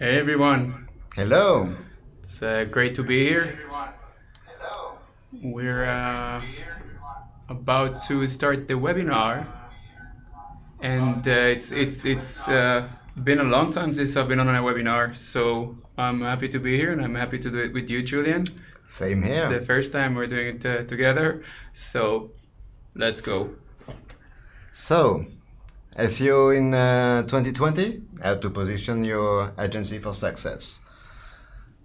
Hey everyone, Hello. it's great to be here. We're about to start the webinar, and it's been a long time since I've been on a webinar. So I'm happy to be here, and I'm happy to do it with you, Julian. It's Same the here. first time we're doing it together, so let's go. So, SEO in 2020, how to position your agency for success.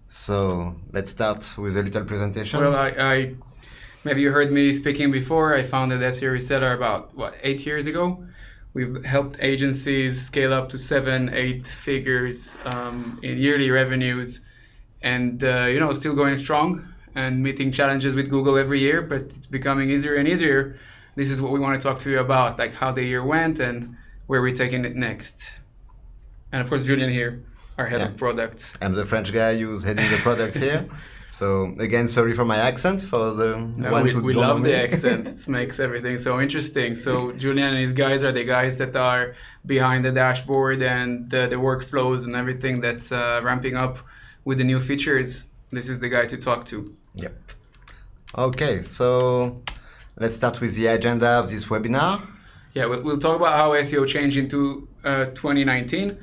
So, let's start with a little presentation. Well, I maybe you heard me speaking before. I founded SEO Reseller about 8 years ago. We've helped agencies scale up to 7, 8 figures in yearly revenues, and still going strong and meeting challenges with Google every year. But it's becoming easier and easier. This is what we want to talk to you about, like how the year went and where we're taking it next. And of course, Julian here, our head of product. I'm the French guy who's heading the product here. So, again, sorry for my accent for the ones who we don't love know me. the accent. It makes everything so interesting. So Julian and his guys are the guys that are behind the dashboard and the workflows and everything that's ramping up with the new features. This is the guy to talk to. Yep. Okay, so let's start with the agenda of this webinar. Yeah, we'll talk about how SEO changed into 2019.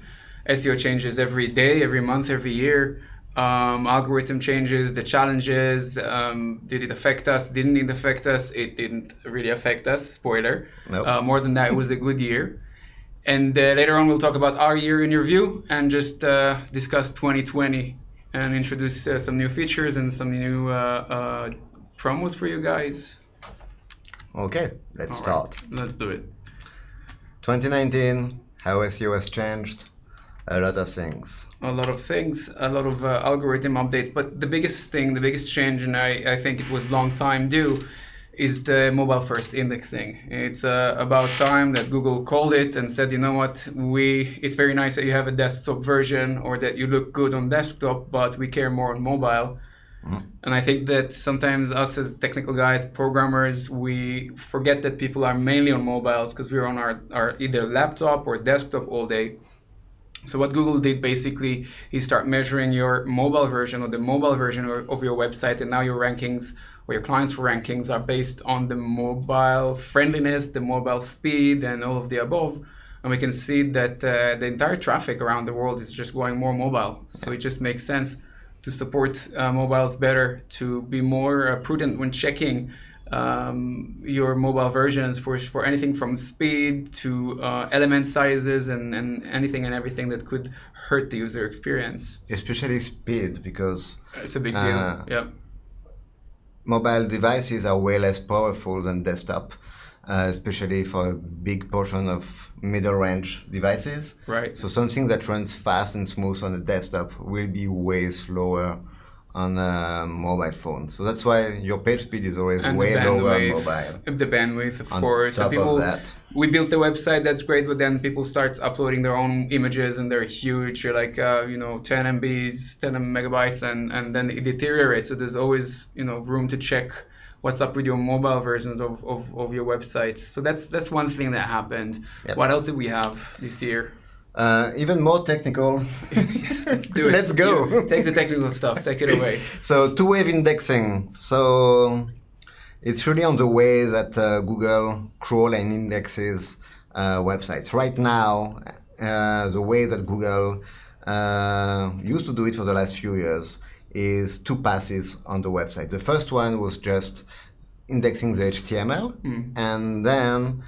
SEO changes every day, every month, every year. Algorithm changes, the challenges, did it affect us, didn't it affect us? It didn't really affect us, spoiler. Nope. More than that, it was a good year. And later on, we'll talk about our year in review and just discuss 2020 and introduce some new features and some new promos for you guys. Okay, let's All start. right, let's do it. 2019, how SEO has changed, a lot of things. A lot of things, a lot of algorithm updates, but the biggest thing, the biggest change, and I think it was long time due, is the mobile first indexing. It's about time that Google called it and said, you know what, it's very nice that you have a desktop version or that you look good on desktop, but we care more on mobile. And I think that sometimes us as technical guys, programmers, we forget that people are mainly on mobiles because we're on our either laptop or desktop all day. So what Google did basically is start measuring your mobile version or the mobile version of your website, and now your rankings or your clients' rankings are based on the mobile friendliness, the mobile speed, and all of the above. And we can see that the entire traffic around the world is just going more mobile. So it just makes sense to support mobiles better, to be more prudent when checking your mobile versions for anything from speed to element sizes and anything and everything that could hurt the user experience. Especially speed, because It's a big deal. Yeah. mobile devices are way less powerful than desktop, especially for a big portion of middle range devices. Right. So something that runs fast and smooth on a desktop will be way slower on a mobile phone. So that's why your page speed is always And way the lower on bandwidth, mobile. the bandwidth, of On course. top And people, of that, we built the website, that's great, but then people start uploading their own images and they're huge. You're like, 10 MBs, 10 megabytes, and then it deteriorates. So there's always, room to check what's up with your mobile versions of your websites. So that's one thing that happened. Yep. What else did we have this year? even more technical. Yes, let's do it. Let's go. You take the technical stuff. Take it away. So two-wave indexing. So it's really on the way that Google crawl and indexes websites. Right now, the way that Google used to do it for the last few years is two passes on the website. The first one was just indexing the HTML, and then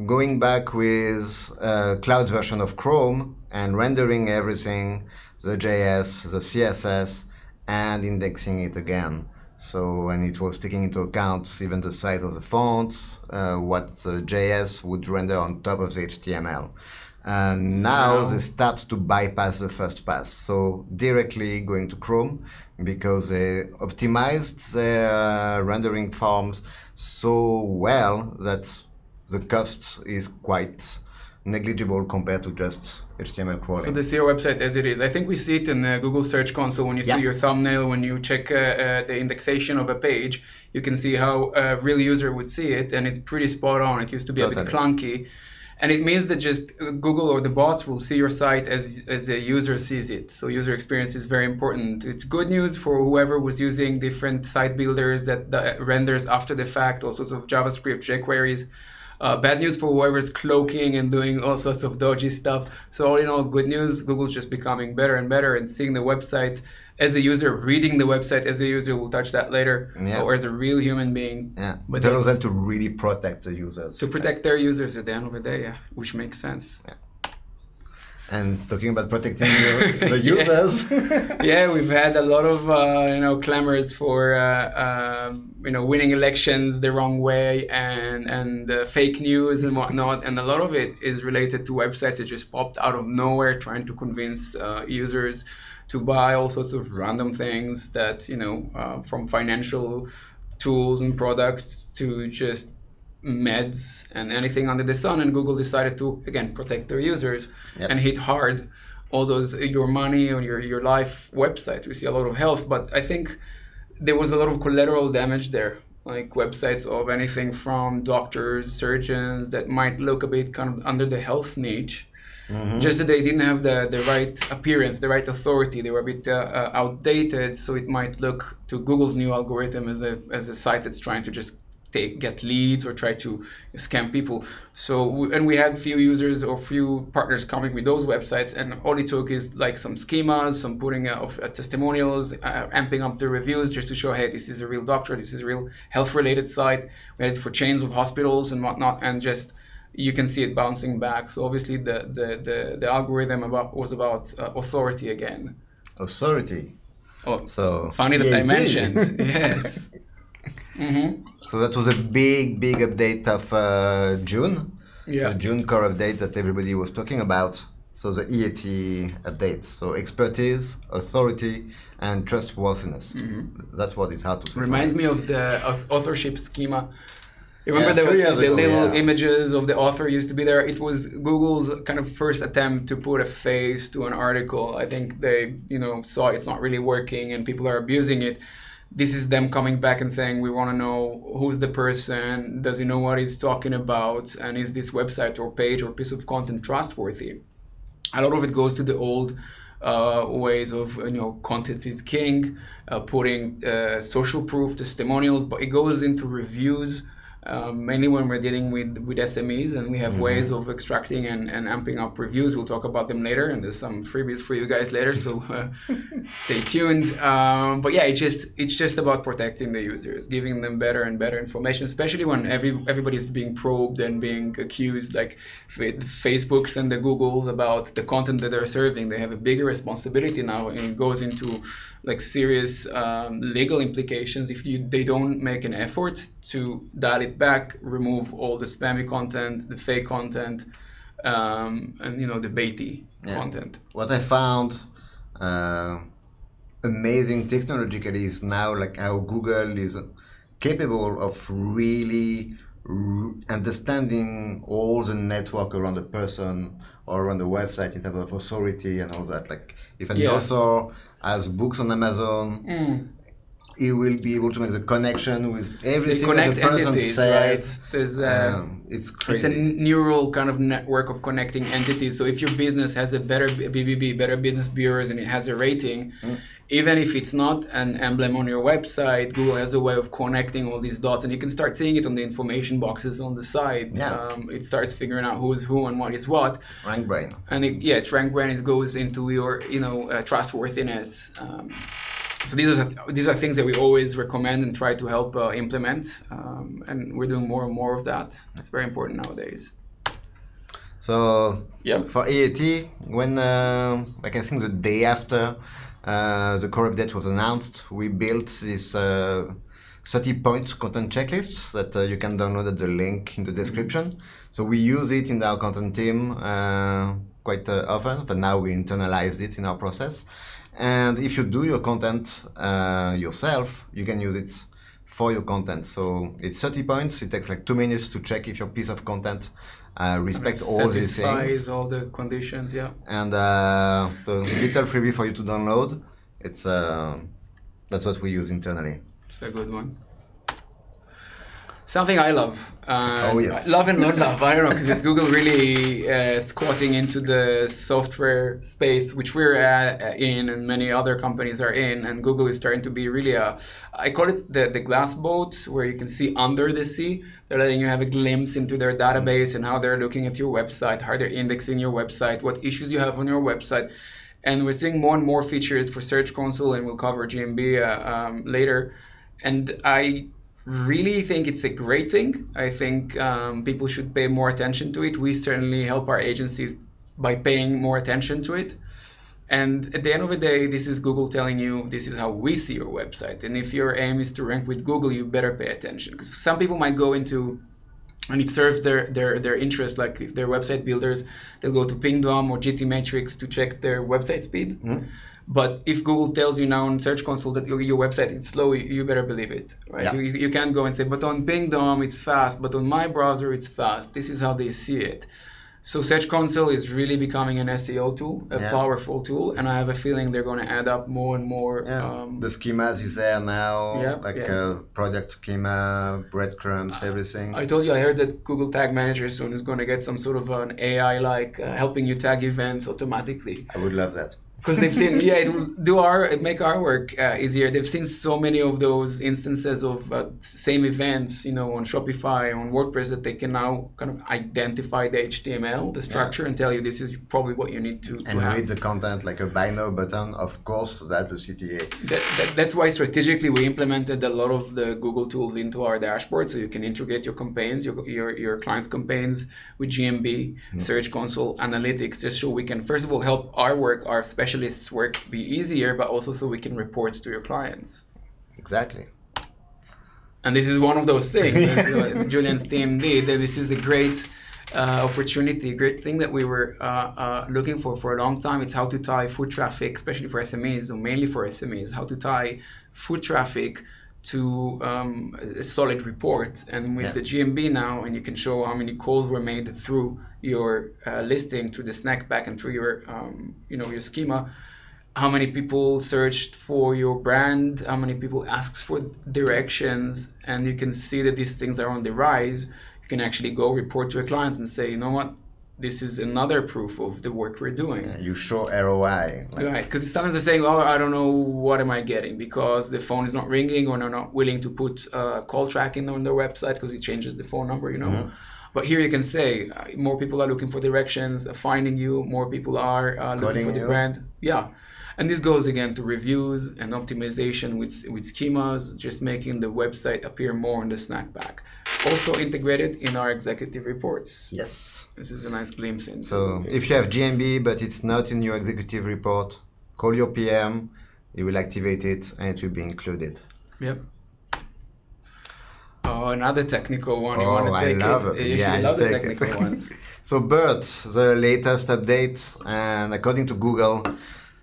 going back with a cloud version of Chrome and rendering everything, the JS, the CSS, and indexing it again. So, and it was taking into account even the size of the fonts, what the JS would render on top of the HTML. And now they start to bypass the first pass, so directly going to Chrome, because they optimized their rendering forms so well that the cost is quite negligible compared to just HTML crawling. So they see your website as it is. I think we see it in the Google Search Console when you see your thumbnail, when you check the indexation of a page, you can see how a real user would see it, and it's pretty spot on. It used to be a bit clunky. And it means that just Google or the bots will see your site as a user sees it. So user experience is very important. It's good news for whoever was using different site builders that renders after the fact, all sorts of JavaScript jQueries. Bad news for whoever's cloaking and doing all sorts of dodgy stuff. So all in all, good news. Google's just becoming better and better and seeing the website as a user, reading the website as a user. We'll touch that later, or as a real human being. Yeah, but it allows them to really protect the users. To protect their users at the end of the day, yeah, which makes sense. Yeah. And talking about protecting the users. Yeah, we've had a lot of clamors for winning elections the wrong way and fake news and whatnot, and a lot of it is related to websites that just popped out of nowhere trying to convince users to buy all sorts of random things that from financial tools and products to just meds and anything under the sun. And Google decided to again protect their users and hit hard all those your money or your life websites. We see a lot of health, but I think there was a lot of collateral damage there, like websites of anything from doctors, surgeons that might look a bit kind of under the health niche. Just that they didn't have the right appearance, the right authority. They were a bit outdated, so it might look to Google's new algorithm as a site that's trying to just get leads or try to scam people. So and we had few users or few partners coming with those websites, and all it took is like some schemas, some putting of testimonials, amping up the reviews just to show, hey, this is a real doctor, this is a real health-related site. We had it for chains of hospitals and whatnot, and just you can see it bouncing back. So obviously the algorithm was about authority again. Authority. Oh, so funny that I mentioned. Yes. So that was a big update of June. Yeah. The June core update that everybody was talking about. So the EAT update. So expertise, authority, and trustworthiness. That's what it's hard to say. Reminds me of the authorship schema. You remember the ago, little images of the author used to be there? It was Google's kind of first attempt to put a face to an article. I think they, saw it's not really working and people are abusing it. This is them coming back and saying, we want to know who's the person, does he know what he's talking about, and is this website or page or piece of content trustworthy? A lot of it goes to the old ways of, content is king, putting social proof, testimonials, but it goes into reviews. Mainly when we're dealing with SMEs, and we have ways of extracting and amping up reviews. We'll talk about them later, and there's some freebies for you guys later, so stay tuned. But yeah, it's just about protecting the users, giving them better and better information, especially when everybody's being probed and being accused, like Facebooks and the Googles, about the content that they're serving. They have a bigger responsibility now, and it goes into like serious legal implications if they don't make an effort to dial it back, remove all the spammy content, the fake content, and the baity content. What I found amazing technologically is now like how Google is capable of really understanding all the network around a person or around the website in terms of authority and all that. Like if an author has books on Amazon, he will be able to make the connection with everything that the person said. Right? There's it's crazy. It's a neural kind of network of connecting entities. So if your business has a better BBB, better business bureaus, and it has a rating, even if it's not an emblem on your website, Google has a way of connecting all these dots, and you can start seeing it on the information boxes on the site. It starts figuring out who's who and what is what. Rank brain. And it's rank brain. It goes into your trustworthiness. So these are things that we always recommend and try to help implement, and we're doing more and more of that. It's very important nowadays. So for EAT, when I think the day after the core update was announced, we built this 30-point content checklist that you can download at the link in the description. So we use it in our content team quite often, but now we internalized it in our process. And if you do your content yourself, you can use it for your content. So it's 30 points. It takes like 2 minutes to check if your piece of content respects all these things. Satisfies all the conditions, And the little freebie for you to download, that's what we use internally. It's a good one. Something I love. Oh, yes. Love and not love. I don't know, because it's Google really squatting into the software space, which we're in and many other companies are in. And Google is starting to be really I call it the glass boat, where you can see under the sea. They're letting you have a glimpse into their database and how they're looking at your website, how they're indexing your website, what issues you have on your website. And we're seeing more and more features for Search Console, and we'll cover GMB later. And I really think it's a great thing. I think people should pay more attention to it. We certainly help our agencies by paying more attention to it. And at the end of the day, this is Google telling you this is how we see your website. And if your aim is to rank with Google, you better pay attention. Because some people might go into, and it serves their interest, like if they're website builders, they'll go to Pingdom or GTmetrix to check their website speed. Mm-hmm. But if Google tells you now on Search Console that your website is slow, you better believe it, right? Yeah. You can't go and say, but on Pingdom it's fast, but on my browser it's fast. This is how they see it. So Search Console is really becoming an SEO tool, a powerful tool, and I have a feeling they're going to add up more and more. Yeah. The schemas is there now, product schema, breadcrumbs, everything. I told you I heard that Google Tag Manager soon is going to get some sort of an AI like helping you tag events automatically. I would love that. Because they've seen, it will make our work easier. They've seen so many of those instances of same events, on Shopify, on WordPress, that they can now kind of identify the HTML, the structure, and tell you this is probably what you need to have. And read the content like a buy now button, of course, that's a CTA. That's why strategically we implemented a lot of the Google tools into our dashboard, so you can integrate your campaigns, your clients' campaigns with GMB, Search Console, Analytics, just so we can, first of all, help our specialists' work be easier, but also so we can report to your clients. Exactly. And this is one of those things that Julian's team did. This is a great opportunity, a great thing that we were looking for a long time. It's how to tie foot traffic, especially for SMEs, or mainly for SMEs, how to tie foot traffic to a solid report. And with the GMB now, and you can show how many calls were made through your listing, through the snack pack, and through your your schema, how many people searched for your brand, how many people asked for directions, and you can see that these things are on the rise. You can actually go report to a client and say, you know what, this is another proof of the work we're doing. Yeah, you show ROI. Right, because sometimes they're saying, oh, I don't know, what am I getting? Because the phone is not ringing, or they're not willing to put call tracking on their website because it changes the phone number, Mm-hmm. But here you can say, more people are looking for directions, finding you, more people are looking for the brand. Yeah. And this goes again to reviews and optimization with schemas, just making the website appear more on the snack pack. Also integrated in our executive reports. Yes. This is a nice glimpse into. So if you have GMB but it's not in your executive report, call your PM, he will activate it and it will be included. Yep. Oh, another technical one. You want to take I love it. I love the technical ones. So BERT, the latest update, and according to Google,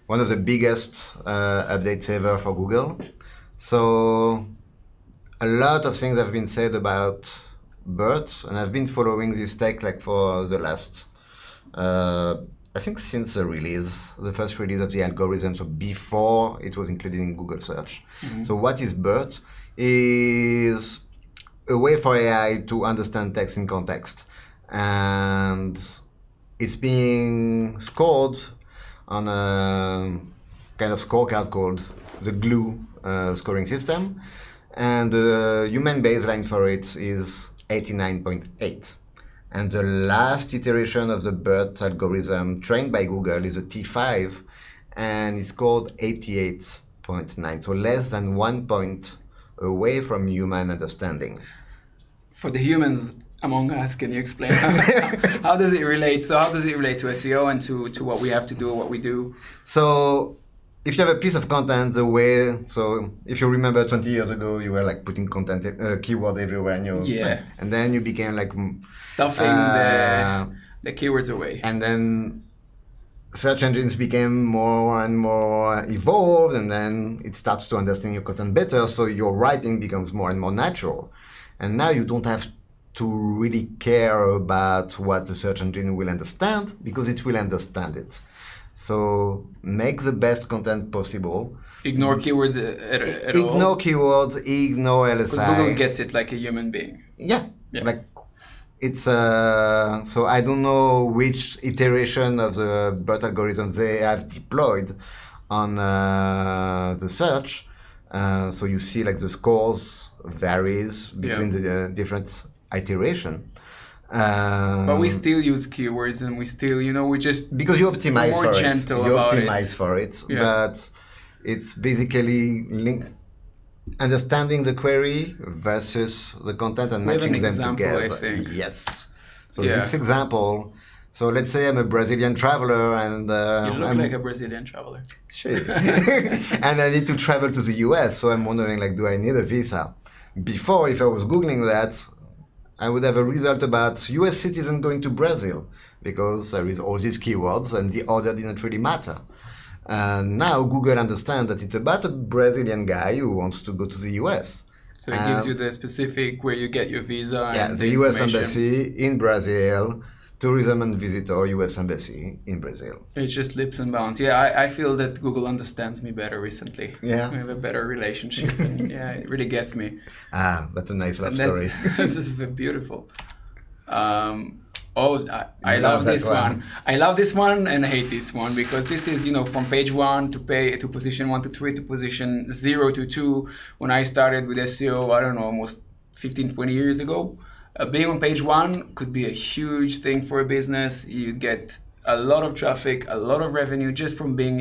one of the biggest updates ever for Google. So a lot of things have been said about BERT, and I've been following this tech like for the last, I think since the first release of the algorithm, so before it was included in Google search. Mm-hmm. So what is BERT? Is a way for AI to understand text in context. And it's being scored on a kind of scorecard called the GLUE scoring system. And the human baseline for it is 89.8. And the last iteration of the BERT algorithm trained by Google is a T5, and it's called 88.9. So less than 1 point away from human understanding. For the humans among us, can you explain how does it relate? So how does it relate to SEO and to what we have to do, what we do? So if you have a piece of content, so if you remember 20 years ago, you were like putting content, keyword everywhere in yours. Yeah. And then you became like stuffing the keywords away. And then search engines became more and more evolved, and then it starts to understand your content better. So your writing becomes more and more natural. And now you don't have to really care about what the search engine will understand, because it will understand it. So make the best content possible. Ignore keywords at all. Ignore keywords, ignore Because LSI. Google gets it like a human being. Yeah. Yeah. Like it's so I don't know which iteration of the bot algorithm they have deployed on the search. So you see like the scores varies between the different iteration. But we still use keywords, and we still, we just because you optimize more for gentle it. You about optimize it. for it, Yeah. but it's basically understanding the query versus the content and We have matching an them example, together. I think. Yes. So Yeah. this example. So let's say I'm a Brazilian traveler and You look I'm like a Brazilian traveler. shit. And I need to travel to the US. So I'm wondering, like, do I need a visa? Before, if I was Googling that, I would have a result about US citizen going to Brazil because there is all these keywords and the order didn't really matter. And now Google understands that it's about a Brazilian guy who wants to go to the US. So it gives you the specific where you get your visa. Yeah, and the US information. Embassy in Brazil, tourism and visitor, US Embassy in Brazil. It's just lips and bounds. Yeah, I feel that Google understands me better recently. Yeah. We have a better relationship. And yeah, it really gets me. Ah, that's a nice love And story. That's beautiful. I You love that this one. I love this one and I hate this one because this is, from page 1 to position 1 to 3 to position 0 to 2. When I started with SEO, I don't know, almost 15, 20 years ago. Being on page 1 could be a huge thing for a business. You get a lot of traffic, a lot of revenue just from being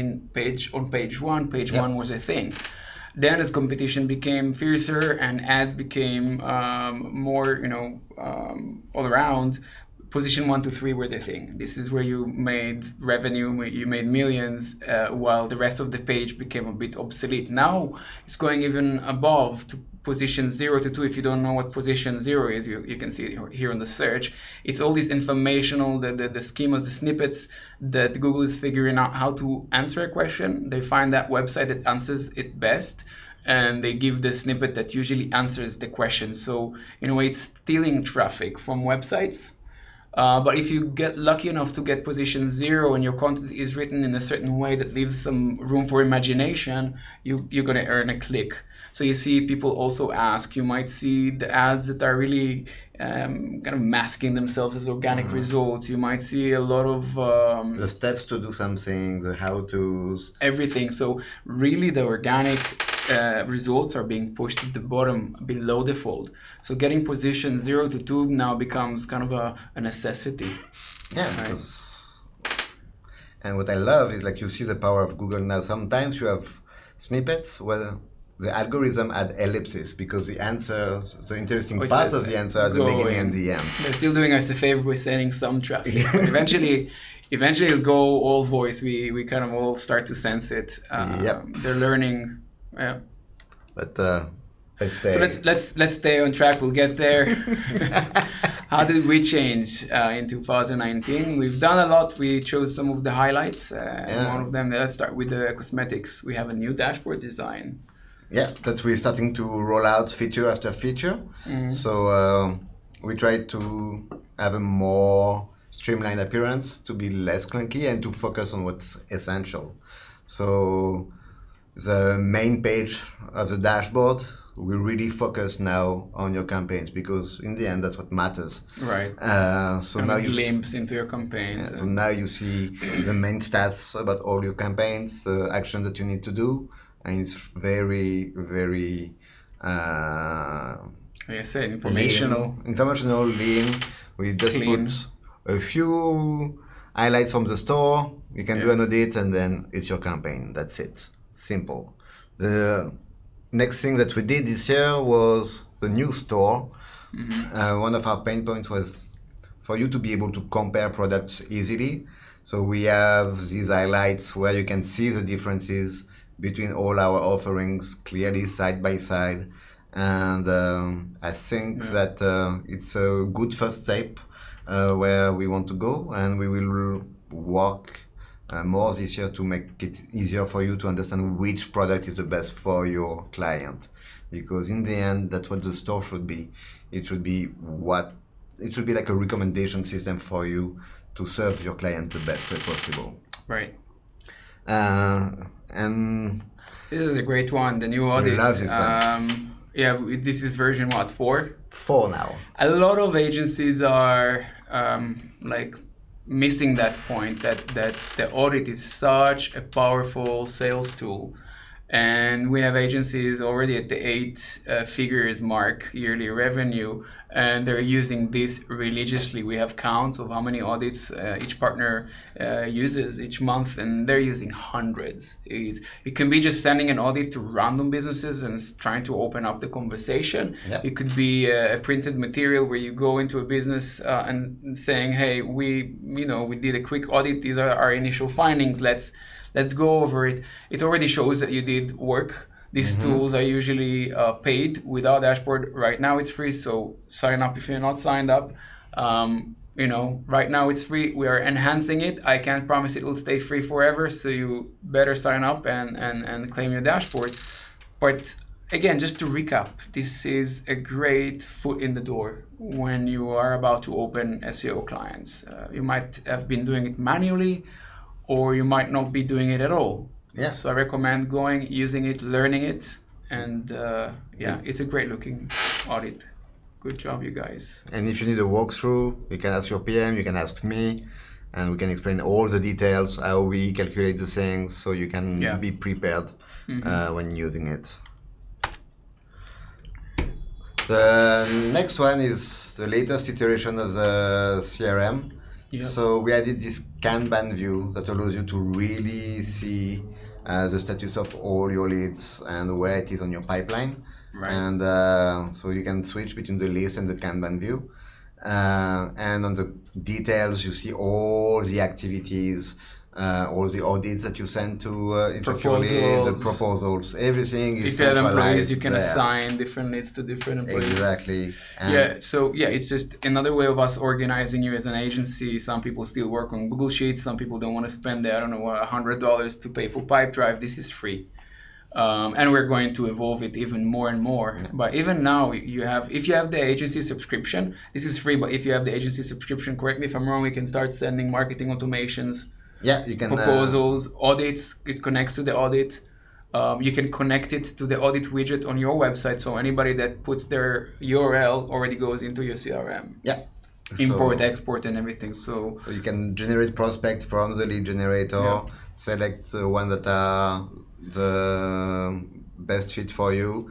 on page 1. Page 1 was a thing. Then as competition became fiercer and ads became more, all around, position 1 to 3 were the thing. This is where you made revenue, you made millions, while the rest of the page became a bit obsolete. Now it's going even above to position 0 to 2. If you don't know what position 0 is, you can see it here on the search. It's all these informational, the schemas, the snippets that Google is figuring out how to answer a question. They find that website that answers it best, and they give the snippet that usually answers the question. So in a way, it's stealing traffic from websites. But if you get lucky enough to get position 0 and your content is written in a certain way that leaves some room for imagination, you're going to earn a click. So you see people also ask, you might see the ads that are really kind of masking themselves as organic results. You might see a lot of... the steps to do something, the how-tos. Everything. So really the organic results are being pushed at the bottom, below the fold. So getting position 0 to 2 now becomes kind of a necessity. Yeah, because... And what I love is like you see the power of Google now. Sometimes you have snippets where the algorithm add ellipses because the answer, the interesting part of the answer at the beginning and the end. They're still doing us a favor by sending some traffic. But eventually it'll go all voice. We kind of all start to sense it. They're learning. Yeah. But let's stay. So let's stay on track. We'll get there. How did we change in 2019? We've done a lot. We chose some of the highlights. One of them, let's start with the cosmetics. We have a new dashboard design. Yeah, that we're starting to roll out feature after feature. So we try to have a more streamlined appearance, to be less clunky and to focus on what's essential. So the main page of the dashboard, we really focus now on your campaigns because in the end that's what matters. Right. So now you glimpse into your campaigns. So now you see the main stats about all your campaigns, actions that you need to do, and it's very, very like I said, informational, lean. We just clean. put a few highlights from the store. You can do an audit, and then it's your campaign. That's it. Simple. The next thing that we did this year was the new store. One of our pain points was for you to be able to compare products easily. So we have these highlights where you can see the differences between all our offerings clearly side by side. And I think that it's a good first step where we want to go, and we will work more this year to make it easier for you to understand which product is the best for your client. Because in the end, that's what the store should be. It should be like a recommendation system for you to serve your client the best way possible. Right. And This is a great one, the new I love audits. this one. Yeah, this is version what, 4? 4 now. A lot of agencies are like missing that point that the audit is such a powerful sales tool. And we have agencies already at the 8 figures mark yearly revenue, and they're using this religiously. We have counts of how many audits each partner uses each month, and they're using hundreds. It can be just sending an audit to random businesses and trying to open up the conversation. Yep. It could be a printed material where you go into a business and saying, hey, we did a quick audit. These are our initial findings. Let's go over it. It already shows that you did work. These tools are usually paid with our dashboard. Right now it's free, so sign up if you're not signed up. Right now it's free. We are enhancing it. I can't promise it will stay free forever, so you better sign up and claim your dashboard. But again, just to recap, this is a great foot in the door when you are about to open SEO clients. You might have been doing it manually, or you might not be doing it at all. Yeah. So I recommend going, using it, learning it, and it's a great looking audit. Good job, you guys. And if you need a walkthrough, you can ask your PM, you can ask me, and we can explain all the details, how we calculate the things, so you can be prepared when using it. The next one is the latest iteration of the CRM. Yep. So we added this Kanban view that allows you to really see the status of all your leads and where it is on your pipeline. Right. And so you can switch between the list and the Kanban view. And on the details, you see all the activities, all the audits that you send to each of your leads, the proposals, everything is if you have centralized employees, you can there. assign different leads to different employees. Exactly. And It's just another way of us organizing you as an agency. Some people still work on Google Sheets. Some people don't want to spend, $100 to pay for Pipedrive. This is free. And we're going to evolve it even more and more. Yeah. But even now, if you have the agency subscription, this is free. But if you have the agency subscription, correct me if I'm wrong, we can start sending marketing automations. Yeah, you can proposals, audits. It connects to the audit. You can connect it to the audit widget on your website, so anybody that puts their URL already goes into your CRM. Yeah. Import, export, and everything. So you can generate prospects from the lead generator, select the one that are the best fit for you,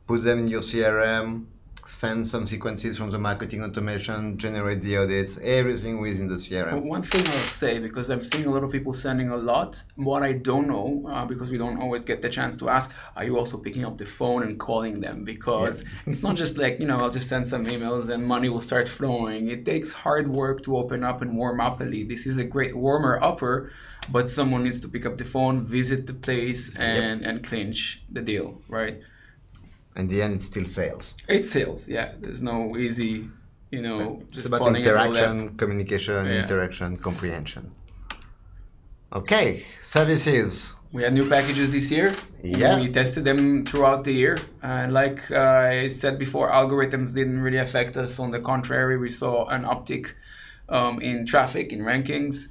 put them in your CRM, send some sequences from the marketing automation, generate the audits, everything within the CRM. One thing I'll say, because I'm seeing a lot of people sending a lot, what I don't know, because we don't always get the chance to ask, are you also picking up the phone and calling them? Because it's not just like, I'll just send some emails and money will start flowing. It takes hard work to open up and warm up a lead. This is a great warmer-upper, but someone needs to pick up the phone, visit the place, and clinch the deal, right? In the end, it's still sales. It's sales, yeah. There's no easy, just it's about falling interaction, communication, interaction, comprehension. Okay, services. We had new packages this year. Yeah. We tested them throughout the year. And like I said before, algorithms didn't really affect us. On the contrary, we saw an uptick in traffic, in rankings.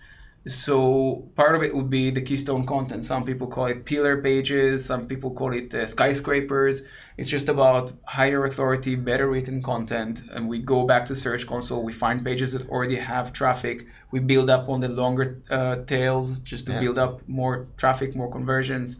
So part of it would be the keystone content. Some people call it pillar pages. Some people call it skyscrapers. It's just about higher authority, better written content. And we go back to Search Console. We find pages that already have traffic. We build up on the longer tails just to build up more traffic, more conversions.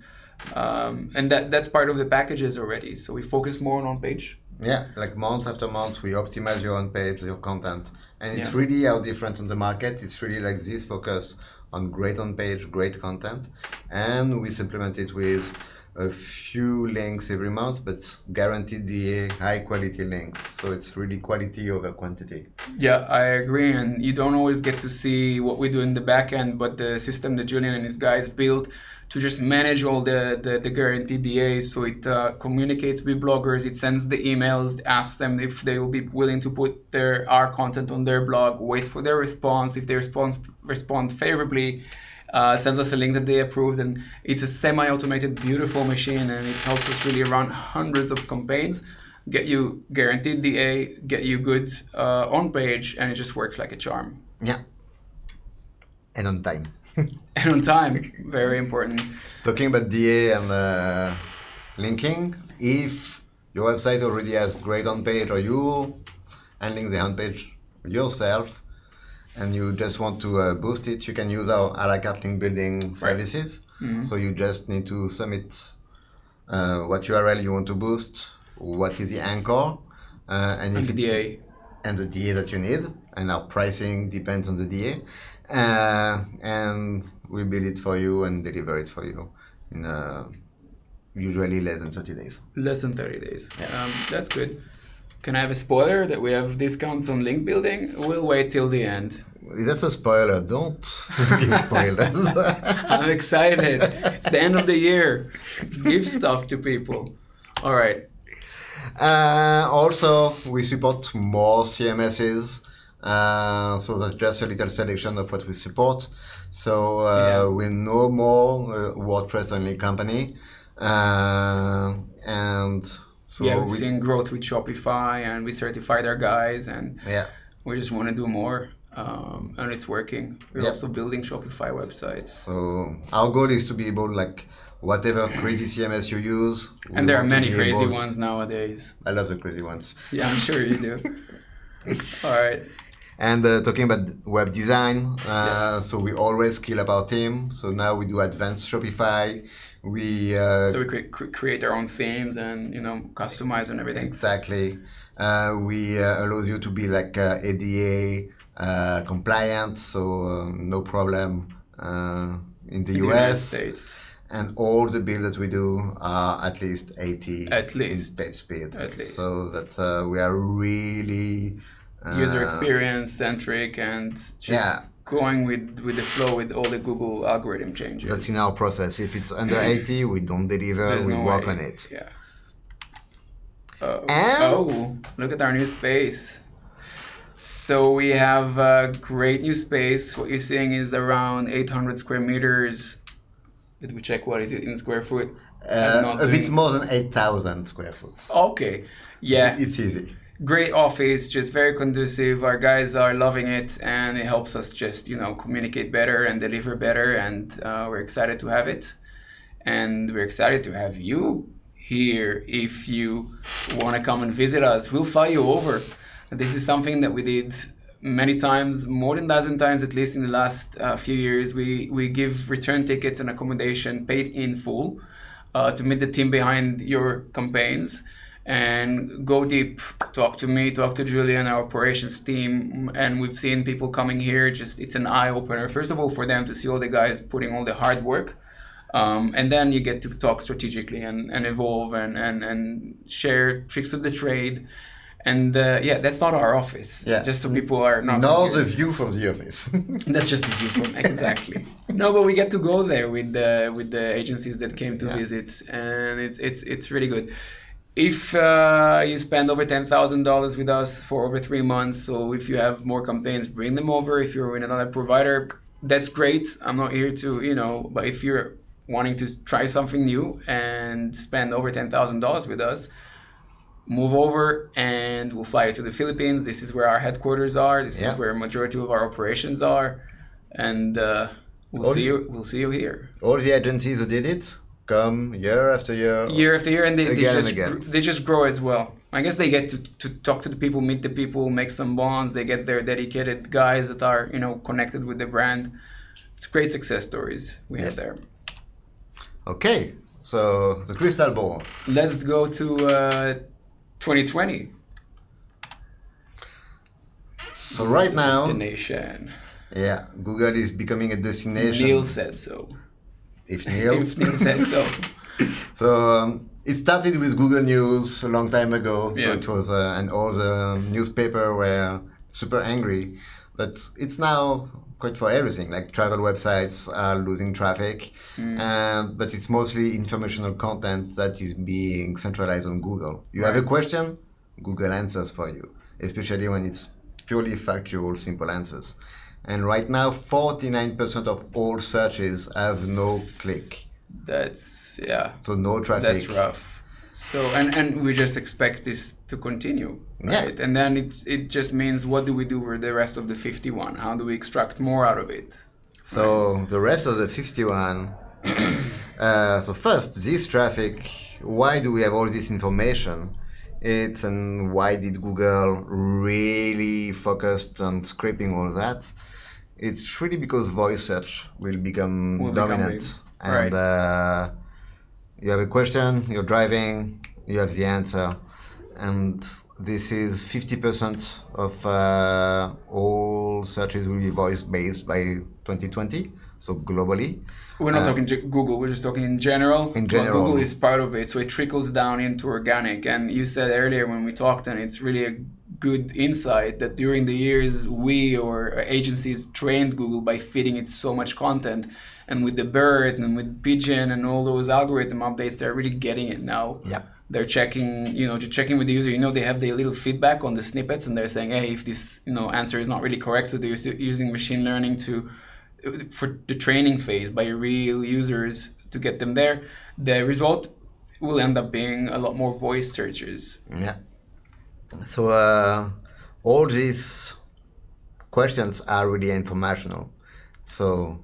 And that's part of the packages already. So we focus more on on-page. Yeah, like months after months, we optimize your on-page, your content. And it's really how different on the market. It's really like this focus on great on-page, great content. And we supplement it with a few links every month, but guaranteed the high-quality links. So it's really quality over quantity. Yeah, I agree. And you don't always get to see what we do in the back end, but the system that Julian and his guys built to just manage all the guaranteed DAs. So it communicates with bloggers, it sends the emails, asks them if they will be willing to put our content on their blog, waits for their response. If they respond favorably, sends us a link that they approved. And it's a semi-automated, beautiful machine, and it helps us really run hundreds of campaigns, get you guaranteed DA, get you good on page, and it just works like a charm. Yeah. And on time. And on time, very important. Talking about DA and linking, if your website already has great on-page or you handling the on-page yourself and you just want to boost it, you can use our a la carte link building services. Mm-hmm. So you just need to submit what URL you want to boost, what is the anchor, and if the DA. And the DA that you need, and our pricing depends on the DA. And we build it for you and deliver it for you in usually less than 30 days. Less than 30 days. Yeah. That's good. Can I have a spoiler that we have discounts on link building? We'll wait till the end. That's a spoiler. Don't give spoilers. I'm excited. It's the end of the year. Give stuff to people. All right. Also, we support more CMSs. So that's just a little selection of what we support. So we're no more WordPress only company. And so we've seen growth with Shopify, and we certified our guys, and we just want to do more. And it's working. We're also building Shopify websites. So our goal is to be able, like, whatever crazy CMS you use. And there are many crazy ones nowadays. I love the crazy ones. Yeah, I'm sure you do. All right. And talking about web design, so we always scale up our team. So now we do advanced Shopify. So we create our own themes and customize and everything. Exactly. We allow you to be like ADA compliant, so no problem in the US. United States. And all the builds that we do are at least 80 at least page speed. At least. So that we are really user experience centric and just going with the flow with all the Google algorithm changes. That's in our process. If it's under 80, we don't deliver. We work on it. Yeah. And look at our new space. So we have a great new space. What you're seeing is around 800 square meters. Did we check what is it in square foot? A bit more than 8,000 square foot. Okay. Yeah. It's easy. Great office, just very conducive. Our guys are loving it, and it helps us just, communicate better and deliver better. And we're excited to have it. And we're excited to have you here. If you want to come and visit us, we'll fly you over. This is something that we did many times, more than a dozen times at least in the last few years. We give return tickets and accommodation paid in full to meet the team behind your campaigns and go deep. Talk to me, talk to Julian, our operations team, and we've seen people coming here. It's an eye opener. First of all, for them to see all the guys putting all the hard work, and then you get to talk strategically and evolve and share tricks of the trade. And that's not our office. Yeah. Just so people are not. No, the view from the office. That's just the view from exactly. No, but we get to go there with the agencies that came to visit, and it's really good. If you spend over $10,000 with us for over 3 months, so if you have more campaigns, bring them over. If you're with another provider, that's great. I'm not here to but if you're wanting to try something new and spend over $10,000 with us, move over and we'll fly you to the Philippines. This is where our headquarters are. This is where a majority of our operations are, and we'll see you here. All the agencies who did it come year after year, and they just grow as well. I guess they get to talk to the people, meet the people, make some bonds. They get their dedicated guys that are connected with the brand. It's great success stories we have there. Okay, so the crystal ball. Let's go to 2020. So right now, destination. Yeah, Google is becoming a destination. Neil said so. If Neil said so. So it started with Google News a long time ago. Yeah. So it was, and all the newspaper were super angry. But it's now quite for everything. Like travel websites are losing traffic, but it's mostly informational content that is being centralized on Google. You have a question, Google answers for you, especially when it's purely factual, simple answers. And right now, 49% of all searches have no click. That's, So no traffic. That's rough. So, and we just expect this to continue, right? Yeah. And then it just means, what do we do with the rest of the 51? How do we extract more out of it? So the rest of the 51. So first, this traffic. Why do we have all this information? And why did Google really focused on scraping all that? It's really because voice search will become dominant. Big. And you have a question, you're driving, you have the answer, and this is 50% of all searches will be voice-based by 2020, so globally. We're not talking Google, we're just talking in general. In general. Well, Google is part of it, so it trickles down into organic. And you said earlier when we talked, and it's really a good insight, that during the years we or agencies trained Google by feeding it so much content. And with the bird and with pigeon and all those algorithm updates, they're really getting it now. Yeah. They're checking, just checking with the user. They have their little feedback on the snippets, and they're saying, hey, if this, answer is not really correct. So they're using machine learning for the training phase by real users to get them there. The result will end up being a lot more voice searches. Yeah. So all these questions are really informational. So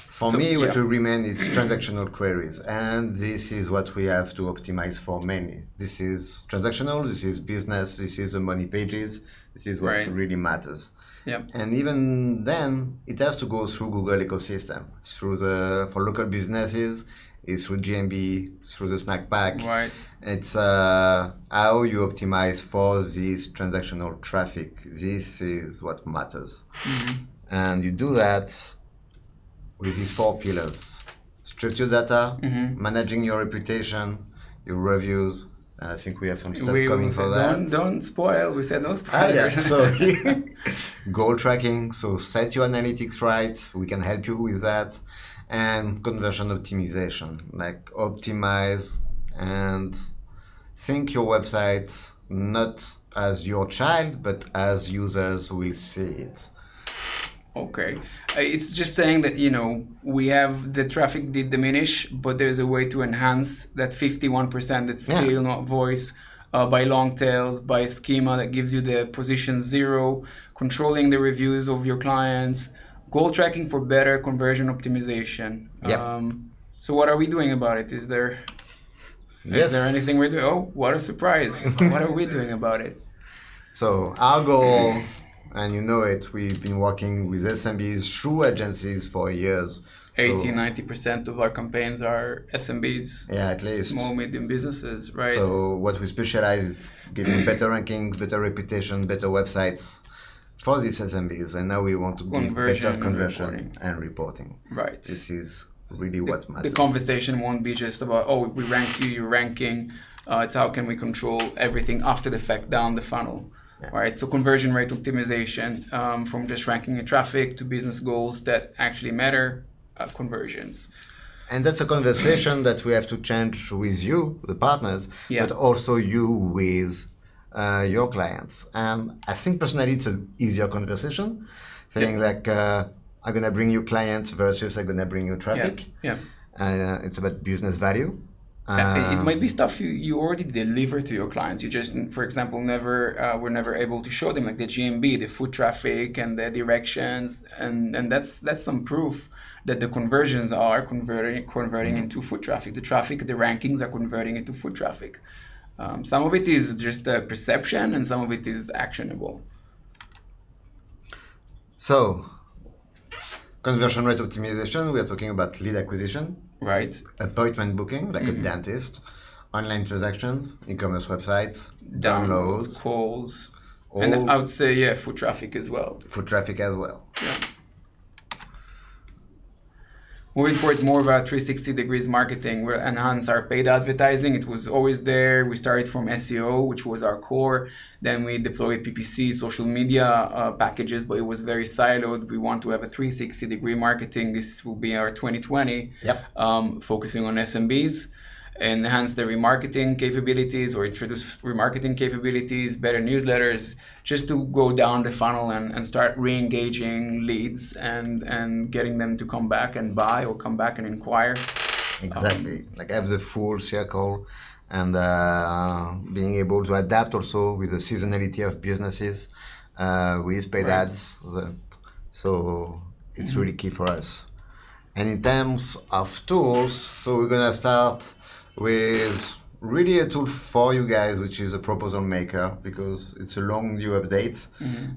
for me, what will remain is transactional queries, and this is what we have to optimize for mainly. This is transactional, this is business, this is the money pages, this is what really matters. Yep. And even then, it has to go through Google ecosystem, for local businesses, it's through GMB, through the snack pack. Right. It's how you optimize for this transactional traffic. This is what matters. Mm-hmm. And you do that with these 4 pillars: structured data, managing your reputation, your reviews. I think we have some stuff coming for that. Don't spoil. We said no spoilers. Yeah, sorry. Goal tracking. So set your analytics right. We can help you with that. And conversion optimization. Like optimize and think your website not as your child, but as users will see it. Okay. It's just saying that, we have the traffic did diminish, but there's a way to enhance that 51% that's still not voice by long tails, by schema that gives you the position 0, controlling the reviews of your clients, goal tracking for better conversion optimization. Yep. So what are we doing about it? Is there anything we're doing? Oh, what a surprise. What are we doing about it? So our goal, and you know it, we've been working with SMBs through agencies for years. 80-90% of our campaigns are SMBs. Yeah, at least. Small, medium businesses, right? So what we specialize is giving better rankings, better reputation, better websites for these SMBs. And now we want to give better conversion and reporting. Right. This is really what matters. The conversation won't be just about, we ranked you, you're ranking. It's how can we control everything after the fact down the funnel. Yeah. Right, so conversion rate optimization, from just ranking your traffic to business goals that actually matter, conversions. And that's a conversation that we have to change with you, the partners, but also you with your clients. And I think personally it's an easier conversation, saying I'm going to bring you clients versus I'm going to bring you traffic. Yeah. It's about business value. It might be stuff you already deliver to your clients. You just, for example, were never able to show them, like the GMB, the foot traffic and the directions, and that's some proof that the conversions are converting into foot traffic. The rankings are converting into foot traffic. Some of it is just a perception, and some of it is actionable. So, conversion rate optimization, we are talking about lead acquisition. Right. Appointment booking, like a dentist, online transactions, e-commerce websites, downloads, calls, and I would say, foot traffic as well. Foot traffic as well. Yeah. Moving towards more of a 360 degrees marketing, we'll enhance our paid advertising. It was always there. We started from SEO, which was our core. Then we deployed PPC, social media packages, but it was very siloed. We want to have a 360 degree marketing. This will be our 2020, focusing on SMBs. Enhance the remarketing capabilities or introduce remarketing capabilities, better newsletters, just to go down the funnel and start re-engaging leads and getting them to come back and buy or come back and inquire. Exactly. Like have the full circle and being able to adapt also with the seasonality of businesses with paid ads. So It's really key for us. And in terms of tools, so we're gonna start with really a tool for you guys, which is a proposal maker, because it's a long new update,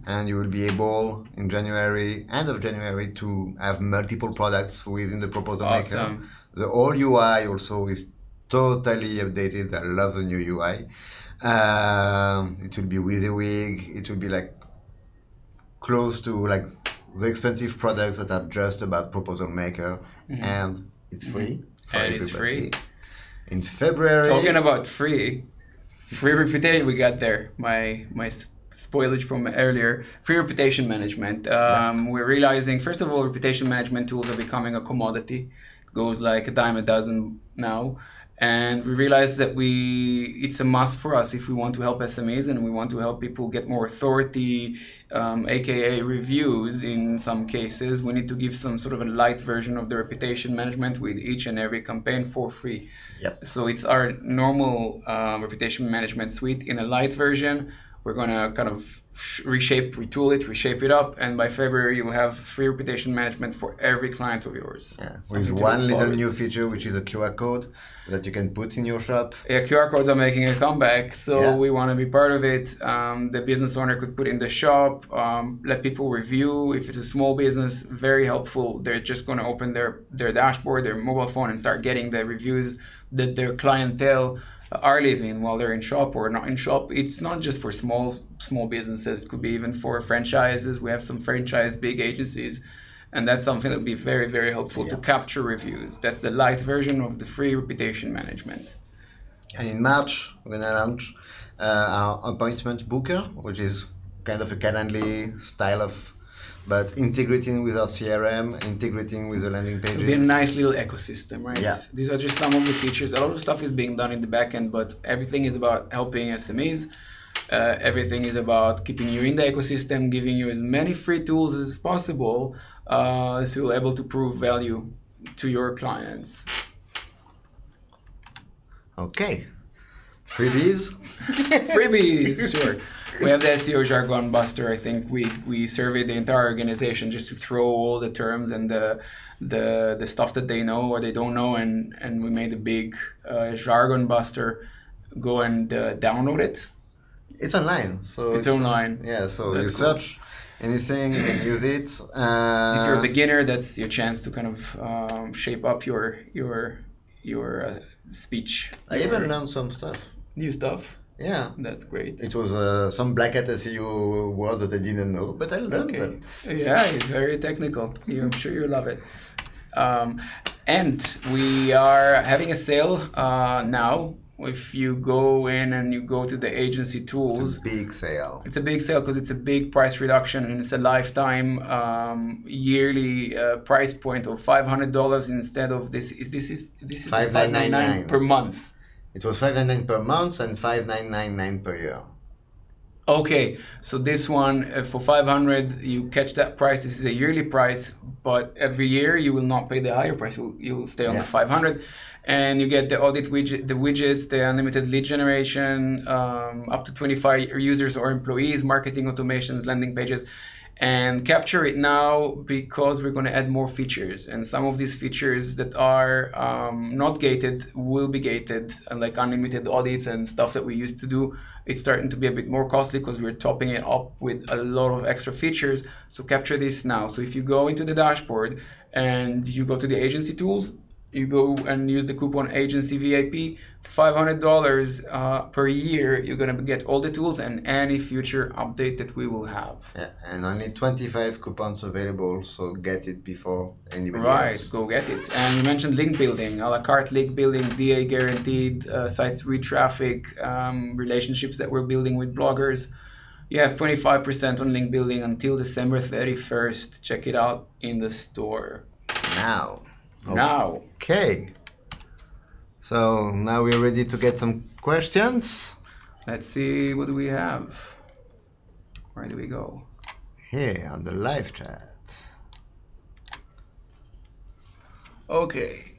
and you will be able in January, end of January, to have multiple products within the proposal maker. The whole UI also is totally updated. I love the new UI. It will be WYSIWYG. It will be like close to like the expensive products that are just about proposal maker, and it's free for and everybody. it's free. In February. Talking about free reputation, we got there. My spoilage from earlier. Free reputation management. We're realizing, first of all, reputation management tools are becoming a commodity. It goes like a dime a dozen now. And we realized that it's a must for us if we want to help SMEs and we want to help people get more authority, aka reviews in some cases. We need to give some sort of a light version of the reputation management with each and every campaign for free. Yep. So it's our normal reputation management suite in a light version. We're going to kind of retool it, reshape it up, and by February you'll have free reputation management for every client of yours. Yeah, with one little new feature, which is a QR code that you can put in your shop. Yeah, QR codes are making a comeback, so we want to be part of it. The business owner could put in the shop, let people review. If it's a small business, very helpful. They're just going to open their dashboard, their mobile phone, and start getting the reviews that their clientele are living while they're in shop or not in shop. It's not just for small businesses. It could be even for franchises. We have some franchise big agencies, and that's something that would be very, very helpful to capture reviews. That's the light version of the free reputation management. And in March, we're gonna launch our appointment booker, which is kind of a Calendly style of, but integrating with our CRM, integrating with the landing pages. It'll be a nice little ecosystem, right? Yeah. These are just some of the features. A lot of stuff is being done in the back end, but everything is about helping SMEs. Everything is about keeping you in the ecosystem, giving you as many free tools as possible, so you're able to prove value to your clients. Okay. Freebies? Freebies, sure. We have the SEO jargon buster. I think we surveyed the entire organization just to throw all the terms and the stuff that they know or they don't know, and we made a big jargon buster. Go and download it. It's online, so it's online. Yeah, so That's you cool. search anything, you can use it. If you're a beginner, that's your chance to kind of shape up your speech. I even learned some stuff. New stuff. Yeah. That's great. It was some black hat SEO word that I didn't know, but I learned them. Yeah, it's very technical. I'm sure you love it. And we are having a sale now. If you go in and you go to the agency tools, it's a big sale. It's a big sale because it's a big price reduction and it's a lifetime yearly price point of $500 instead of this is $599 per month. It was $599 per month and $599 per year. Okay, so this one for $500 you catch that price. This is a yearly price, but every year you will not pay the higher price. You'll stay on the $500, and you get the audit widget, the widgets, the unlimited lead generation, up to 25 users or employees, marketing automations, landing pages. And capture it now because we're going to add more features, and some of these features that are not gated will be gated, like unlimited audits and stuff that we used to do. It's starting to be a bit more costly because we're topping it up with a lot of extra features. So capture this now. So if you go into the dashboard and you go to the agency tools, you go and use the coupon agency VIP, $500 per year. You're going to get all the tools and any future update that we will have. Yeah, and only 25 coupons available, so get it before anybody Right, else. go get it. And you mentioned link building, a la carte link building, DA guaranteed, sites with traffic, relationships that we're building with bloggers. You have 25% on link building until December 31st. Check it out in the store. Now. Okay. So now we're ready to get some questions. Let's see, what do we have? Where do we go? Here on the live chat. Okay,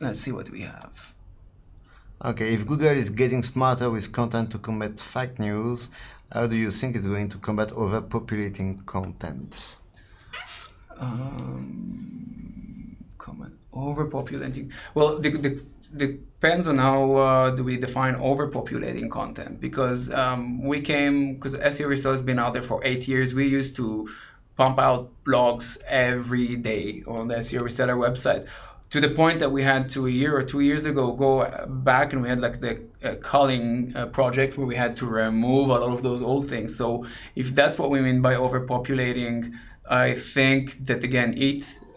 let's see what we have. Okay, if Google is getting smarter with content to combat fake news, how do you think it's going to combat overpopulating content? Comment overpopulating. Well, depends on how do we define overpopulating content, because because SEO Research has been out there for 8 years. We used to pump out blogs every day on the SEO Reseller website, to the point that we had to, a year or 2 years ago, go back and we had like the culling project where we had to remove a lot of those old things. So if that's what we mean by overpopulating, I think that again,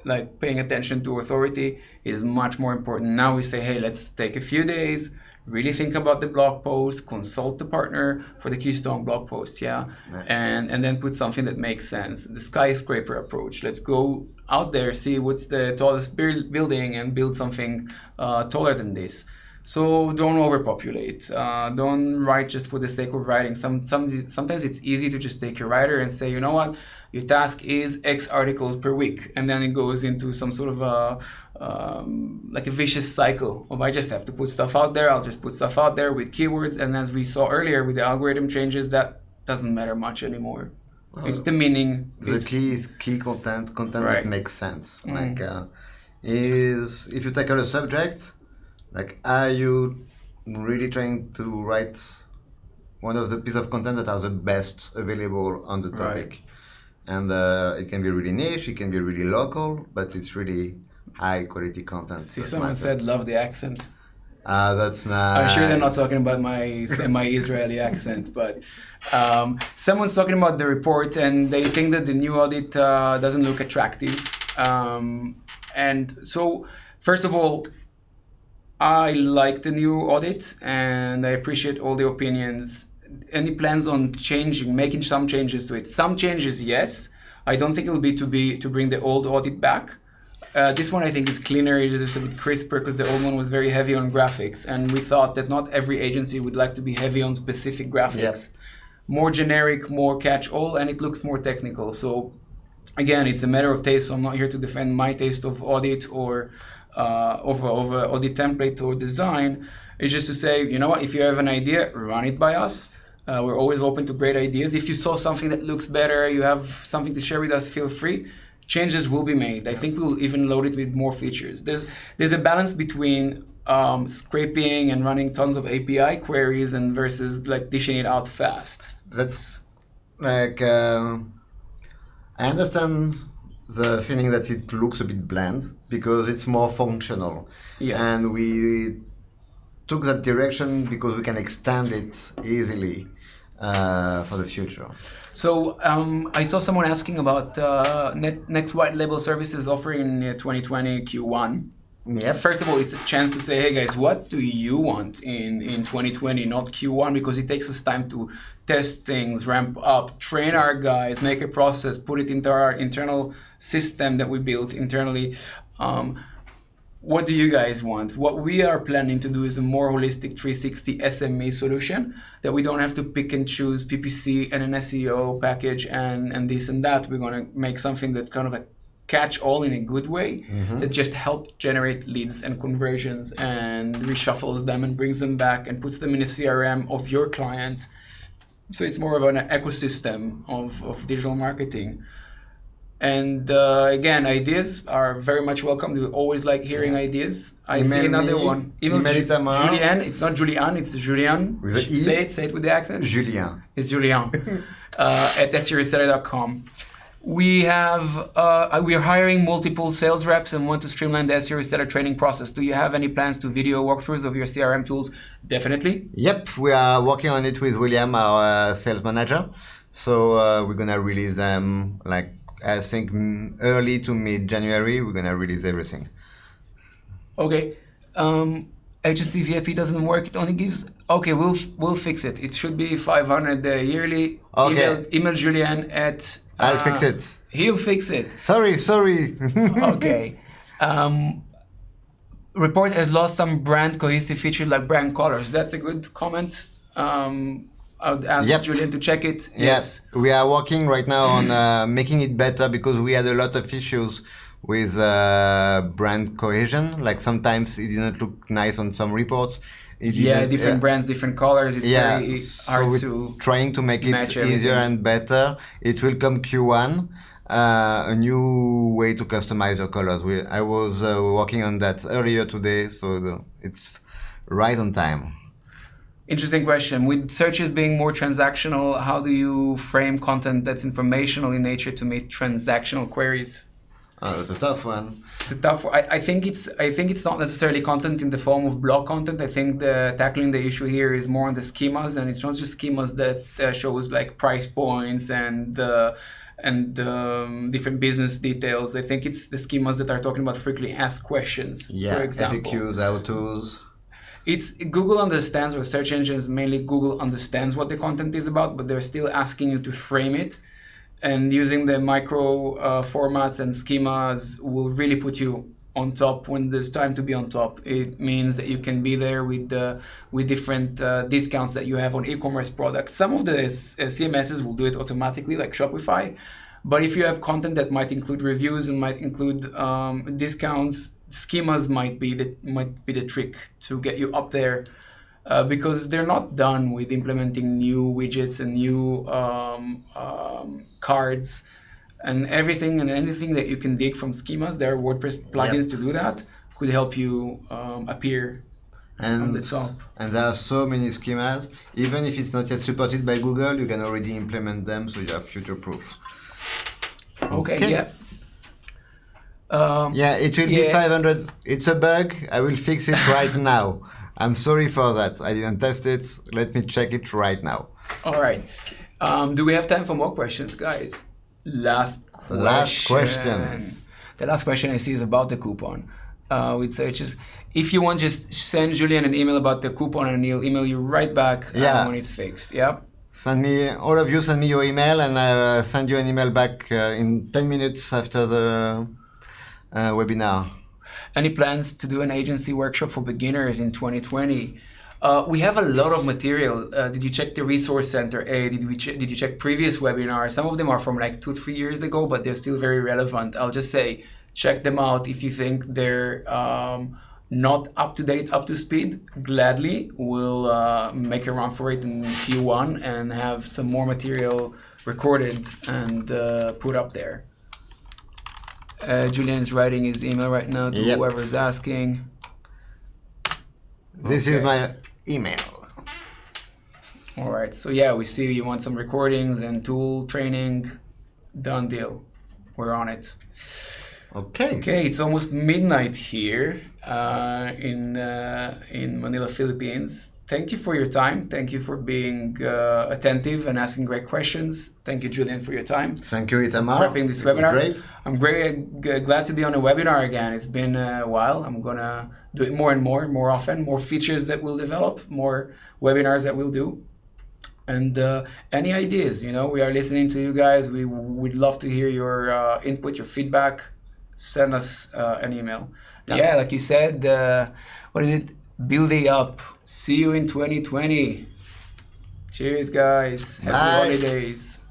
like paying attention to authority is much more important. Now we say, hey, let's take a few days, really think about the blog post, consult the partner for the keystone blog post, right. and then put something that makes sense. The skyscraper approach. Let's go out there, see what's the tallest building and build something taller than this. So don't overpopulate. Don't write just for the sake of writing. Sometimes it's easy to just take your writer and say, you know what, your task is X articles per week, and then it goes into some sort of like a vicious cycle of I just have to put stuff out there. I'll just put stuff out there with keywords, and as we saw earlier with the algorithm changes, that doesn't matter much anymore. It's the meaning. The key is key content right. That makes sense. Like is if you tackle a subject, like are you really trying to write one of the pieces of content that are the best available on the topic? Right. And it can be really niche, it can be really local, but it's really high quality content. See, someone said love the accent. That's nice. I'm sure they're not talking about my semi-Israeli accent, but someone's talking about the report and they think that the new audit doesn't look attractive. And so, first of all, I like the new audit and I appreciate all the opinions. Any plans on making some changes to it? Some changes, yes. I don't think it'll be to bring the old audit back. This one I think is cleaner, it's just a bit crisper, because the old one was very heavy on graphics, and we thought that not every agency would like to be heavy on specific graphics. Yep. More generic, more catch-all, and it looks more technical. So again, it's a matter of taste, so I'm not here to defend my taste of audit or of audit template or design. It's just to say, you know what, if you have an idea, run it by us. We're always open to great ideas. If you saw something that looks better, you have something to share with us, feel free. Changes will be made. I think we'll even load it with more features. There's a balance between scraping and running tons of API queries and versus like dishing it out fast. That's like I understand the feeling that it looks a bit bland because it's more functional. Yeah. And we took that direction because we can extend it easily for the future. So I saw someone asking about next white label services offering in 2020 Q1. Yeah. First of all, it's a chance to say, hey guys, what do you want in 2020, not Q1, because it takes us time to test things, ramp up, train our guys, make a process, put it into our internal system that we built internally. What do you guys want? What we are planning to do is a more holistic 360 SME solution that we don't have to pick and choose PPC and an SEO package and this and that. We're going to make something that's kind of a catch all in a good way, that just helps generate leads and conversions and reshuffles them and brings them back and puts them in a CRM of your client. So it's more of an ecosystem of digital marketing. And again, ideas are very much welcome. We always like hearing ideas. I see another one. Email Julien. It's not Julian, it's Julien. With an E? Say it with the accent. Julien. It's Julien. At SEOreseller.com. We are hiring multiple sales reps and want to streamline the SEO Reseller training process. Do you have any plans to video walkthroughs of your CRM tools? Definitely. Yep, we are working on it with William, our sales manager. So we're gonna release them I think early to mid-January. We're gonna release everything. Okay. HSC VIP doesn't work. It only gives. Okay, we'll fix it. It should be 500 yearly. Okay. Email Julien at. I'll fix it. He'll fix it. Sorry. Okay. Report has lost some brand cohesive features like brand colors. That's a good comment. I would ask Julien to check it. Yes. We are working right now on making it better because we had a lot of issues with brand cohesion. Like sometimes it didn't look nice on some reports. Different brands, different colors. It's very hard to trying to make it easier and better. It will come Q1. a new way to customize your colors. I was working on that earlier today, so it's right on time. Interesting question. With searches being more transactional, how do you frame content that's informational in nature to meet transactional queries? It's a tough one. It's a tough. I think it's not necessarily content in the form of blog content. I think tackling the issue here is more on the schemas, and it's not just schemas that shows like price points and different business details. I think it's the schemas that are talking about frequently asked questions. Yeah, for example. FAQs, how-tos. It's Google understands, or search engines mainly Google understands what the content is about, but they're still asking you to frame it. And using the micro formats and schemas will really put you on top when there's time to be on top. It means that you can be there with different discounts that you have on e-commerce products. Some of the CMSs will do it automatically, like Shopify. But if you have content that might include reviews and might include discounts, schemas might be the trick to get you up there. Because they're not done with implementing new widgets and new cards and everything and anything that you can dig from schemas. There are WordPress plugins to do that, could help you appear on the top. And there are so many schemas. Even if it's not yet supported by Google, you can already implement them, so you have future-proof. Okay, yeah. It will be 500. It's a bug. I will fix it right now. I'm sorry for that. I didn't test it. Let me check it right now. All right. Do we have time for more questions, guys? Last question. The last question I see is about the coupon with searches. If you want, just send Julian an email about the coupon and he'll email you right back when it's fixed. Yeah. All of you send me your email and I'll send you an email back in 10 minutes after the webinar. Any plans to do an agency workshop for beginners in 2020? We have a lot of material. Did you check the resource center? Did you check previous webinars? Some of them are from like 2-3 years ago, but they're still very relevant. I'll just say, check them out. If you think they're not up to date, up to speed, gladly we'll make a run for it in Q1 and have some more material recorded and put up there. Julian is writing his email right now to whoever is asking. This is my email. All right. So we see you want some recordings and tool training. Done deal. We're on it. Okay. It's almost midnight here in Manila, Philippines. Thank you for your time. Thank you for being attentive and asking great questions. Thank you, Julian, for your time. Thank you, Itamar. Prepping this webinar. Great. I'm very glad to be on a webinar again. It's been a while. I'm going to do it more and more often, more features that we'll develop, more webinars that we'll do. And any ideas, we are listening to you guys. We would love to hear your input, your feedback. Send us an email. Yeah, like you said, what is it? Building up. See you in 2020. Cheers, guys. Happy holidays.